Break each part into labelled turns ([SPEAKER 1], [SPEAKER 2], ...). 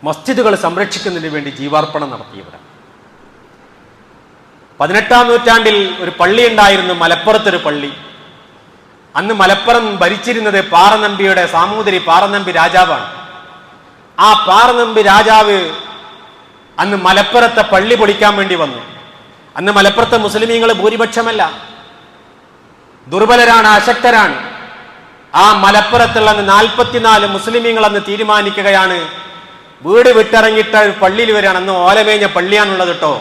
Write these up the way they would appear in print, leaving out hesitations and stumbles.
[SPEAKER 1] മസ്ജിദുകൾ സംരക്ഷിക്കുന്നതിന് വേണ്ടി ജീവാർപ്പണം നടത്തിയവരാണ്. 18-ാം നൂറ്റാണ്ടിൽ ഒരു പള്ളി ഉണ്ടായിരുന്നു, മലപ്പുറത്തൊരു പള്ളി. അന്ന് മലപ്പുറം ഭരിച്ചിരുന്നത് പാറനമ്പിയുടെ സാമൂതിരി പാറനമ്പി രാജാവാണ്. ആ പാറനമ്പി രാജാവ് അന്ന് മലപ്പുറത്തെ പള്ളി പൊളിക്കാൻ വേണ്ടി വന്നു. അന്ന് മലപ്പുറത്തെ മുസ്ലിമീങ്ങൾ ഭൂരിപക്ഷമല്ല, ദുർബലരാണ്, അശക്തരാണ്. ആ മലപ്പുറത്തുള്ള 44 മുസ്ലിമീങ്ങൾ അന്ന് തീരുമാനിക്കുകയാണ്, വീട് വിട്ടിറങ്ങിയിട്ട് പള്ളിയിൽ വരികയാണ്. അന്ന് ഓലമേഞ്ഞ പള്ളിയാണുള്ളത് കേട്ടോ.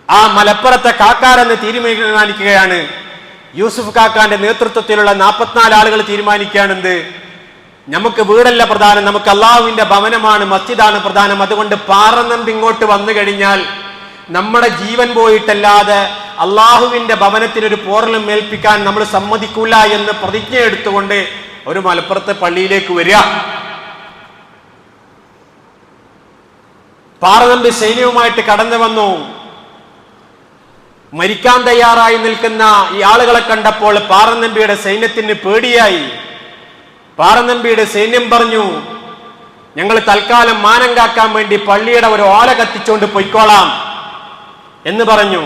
[SPEAKER 1] ആ മലപ്പുറത്തെ കാക്കാരെന്ന് തീരുമാനിക്കുകയാണ്, യൂസുഫ് കാക്കാന്റെ നേതൃത്വത്തിലുള്ള 44 ആളുകൾ തീരുമാനിക്കുകയാണെന്ത്, നമുക്ക് വീടല്ല പ്രധാനം, നമുക്ക് അള്ളാഹുവിന്റെ ഭവനമാണ്, മസ്ജിദാണ് പ്രധാനം. അതുകൊണ്ട് പാറനമ്പി ഇങ്ങോട്ട് വന്നു കഴിഞ്ഞാൽ നമ്മുടെ ജീവൻ പോയിട്ടല്ലാതെ അള്ളാഹുവിന്റെ ഭവനത്തിനൊരു പോറലും ഏൽപ്പിക്കാൻ നമ്മൾ സമ്മതിക്കൂല എന്ന് പ്രതിജ്ഞ എടുത്തുകൊണ്ട് ഒരു മലപ്പുറത്തെ പള്ളിയിലേക്ക് വരിക. പാറനമ്പി സൈന്യവുമായിട്ട് കടന്നു വന്നു. മരിക്കാൻ തയ്യാറായി നിൽക്കുന്ന ഈ ആളുകളെ കണ്ടപ്പോൾ പാറനമ്പിയുടെ സൈന്യത്തിന് പേടിയായി. പാറനമ്പിയുടെ സൈന്യം പറഞ്ഞു, ഞങ്ങൾ തൽക്കാലം മാനം കാക്കാൻ വേണ്ടി പള്ളിയുടെ ഒരു ഓല കത്തിച്ചുകൊണ്ട് പൊയ്ക്കോളാം എന്ന് പറഞ്ഞു.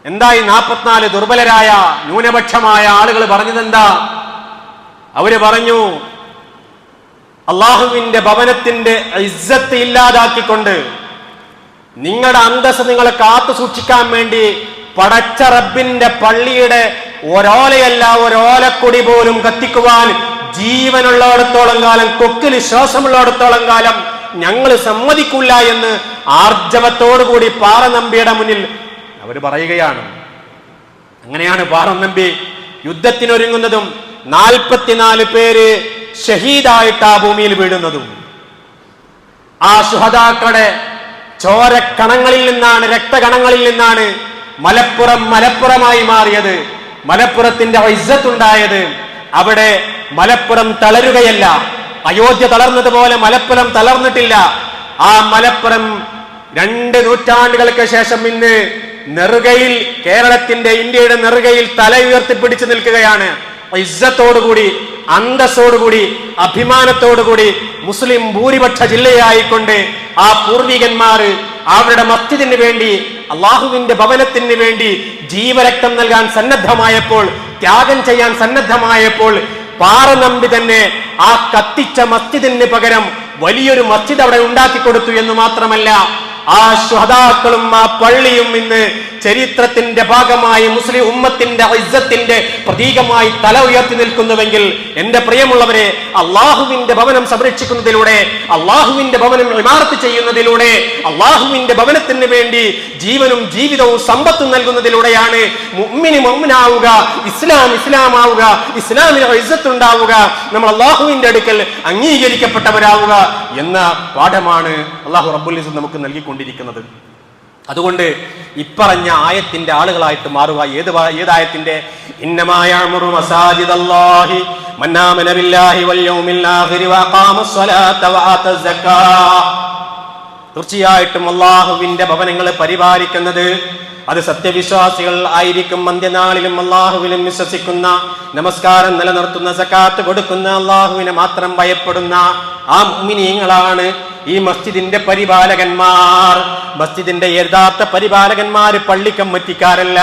[SPEAKER 1] എന്തായി 44 ദുർബലരായ ന്യൂനപക്ഷമായ ആളുകൾ പറഞ്ഞതെന്താ? അവര് പറഞ്ഞു, അള്ളാഹുവിന്റെ ഭവനത്തിന്റെ ഇസ്സത്ത് ഇല്ലാതാക്കിക്കൊണ്ട് നിങ്ങളുടെ അന്തസ്സ് നിങ്ങളെ കാത്തു സൂക്ഷിക്കാൻ വേണ്ടി പടച്ച റബ്ബിന്റെ പള്ളിയുടെ ഒരോലയല്ല ഒരോലക്കൊടി പോലും കത്തിക്കുവാൻ ജീവനുള്ളിടത്തോളം കാലം, കൊക്കിൽ ശ്വാസമുള്ളിടത്തോളം കാലം ഞങ്ങൾ സമ്മതിക്കില്ല എന്ന് ആർജവത്തോടുകൂടി പാറനമ്പിയുടെ മുന്നിൽ അവർ പറയുകയാണ്. അങ്ങനെയാണ് പാറനമ്പി യുദ്ധത്തിനൊരുങ്ങുന്നതും 44 പേര് ഷഹീദായിട്ട് ആ ഭൂമിയിൽ വീഴുന്നതും. ആ ശുഹദാക്കളുടെ ചോരക്കണങ്ങളിൽ നിന്നാണ്, രക്തകണങ്ങളിൽ നിന്നാണ് മലപ്പുറമായി മാറിയത്, മലപ്പുറത്തിന്റെ ഇസ്സത്തുണ്ടായത്. അവിടെ മലപ്പുറം തളരുകയല്ല, അയോധ്യ തളർന്നതുപോലെ മലപ്പുറം തളർന്നിട്ടില്ല. ആ മലപ്പുറം 2 നൂറ്റാണ്ടുകൾക്ക് ശേഷം ഇന്ന് നെറുകയിൽ, കേരളത്തിന്റെ, ഇന്ത്യയുടെ നെറുകയിൽ തല ഉയർത്തിപ്പിടിച്ചു നിൽക്കുകയാണ്. ഇസ്സത്തോടുകൂടി, അന്തസ്സോടുകൂടി, അഭിമാനത്തോടുകൂടി മുസ്ലിം ഭൂരിപക്ഷ ജില്ലയായിക്കൊണ്ട് ആ പൂർവികന്മാർ അവരുടെ മസ്ജിദിന് വേണ്ടി, അള്ളാഹുവിന്റെ ഭവനത്തിന് വേണ്ടി ജീവരക്തം നൽകാൻ സന്നദ്ധമായപ്പോൾ, ത്യാഗം ചെയ്യാൻ സന്നദ്ധമായപ്പോൾ പാറനമ്പി തന്നെ ആ കത്തിച്ച മസ്ജിദിന് പകരം വലിയൊരു മസ്ജിദ് അവിടെ ഉണ്ടാക്കി കൊടുത്തു എന്ന് മാത്രമല്ല, ആ ശുഹദാക്കളും ആ പള്ളിയും ഇന്ന് ചരിത്രത്തിന്റെ ഭാഗമായി മുസ്ലിം ഉമ്മത്തിന്റെ ഇസ്സത്തിന്റെ പ്രതീകമായി തല ഉയർത്തി നിൽക്കുന്നുവെങ്കിൽ എന്റെ പ്രിയമുള്ളവരെ, അള്ളാഹുവിന്റെ ഭവനം സംരക്ഷിക്കുന്നതിലൂടെ, അള്ളാഹുവിന്റെ ഭവനം ഇമാറത്ത് ചെയ്യുന്നതിലൂടെ, അള്ളാഹുവിന്റെ ഭവനത്തിന് വേണ്ടി ജീവനും ജീവിതവും സമ്പത്തും നൽകുന്നതിലൂടെയാണ് മുഅ്മിന് മുഅ്മിനാവുക, ഇസ്ലാമാവുക, ഇസ്ലാമിന് ഇസ്സത്ത് ഉണ്ടാവുക, നമ്മൾ അള്ളാഹുവിന്റെ അടുക്കൽ അംഗീകരിക്കപ്പെട്ടവരാവുക എന്ന പാഠമാണ് അള്ളാഹു റബ്ബുൽ ഇസ്സത്ത് നമുക്ക് നൽകിക്കൊണ്ടിരിക്കുന്നത്. അതുകൊണ്ട് ഇപ്പറഞ്ഞ ആയത്തിന്റെ ആളുകളായിട്ട് മാറുക. ഏതായത്തിന്റെ? ഇന്നമാ യഅ്മുറു മസാജിദല്ലാഹി മൻ ആമന ബില്ലാഹി വൽ യൗമിൽ ആഖിരി വഅഖാമസ് സ്വലാത്ത വആതസ് സക്കാത്ത്. തീർച്ചയായിട്ടും അല്ലാഹുവിന്റെ ഭവനങ്ങളെ പരിപാലിക്കുന്നത് അത് സത്യവിശ്വാസികൾ ആയിരിക്കും. അന്ത്യനാളിലും അല്ലാഹുവിലും വിശ്വസിക്കുന്ന, നമസ്കാരം നിലനിർത്തുന്ന, സക്കാത്ത് കൊടുക്കുന്ന, അല്ലാഹുവിനെ മാത്രം ഭയപ്പെടുന്ന ആ മുഅ്മിനീങ്ങളാണ് ഈ മസ്ജിദിന്റെ പരിപാലകന്മാർ. മസ്ജിദിന്റെ യഥാർത്ഥ പരിപാലകന്മാർ പള്ളി കമ്മിറ്റിക്കാരല്ല,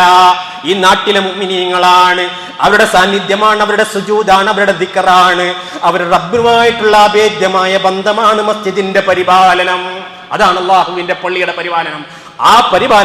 [SPEAKER 1] ഈ നാട്ടിലെ മുഅ്മിനീങ്ങളാണ്. അവരുടെ സാന്നിധ്യമാണ്, അവരുടെ സുജൂദാണ്, അവരുടെ ദിക്റാണ്, അവരുടെ റബ്ബുമായിട്ടുള്ള അഭേദ്യമായ ബന്ധമാണ് മസ്ജിദിന്റെ പരിപാലനം. അതാണ് അല്ലാഹുവിന്റെ പള്ളിയുടെ പരിപാലനം. ആ പരിപാലനം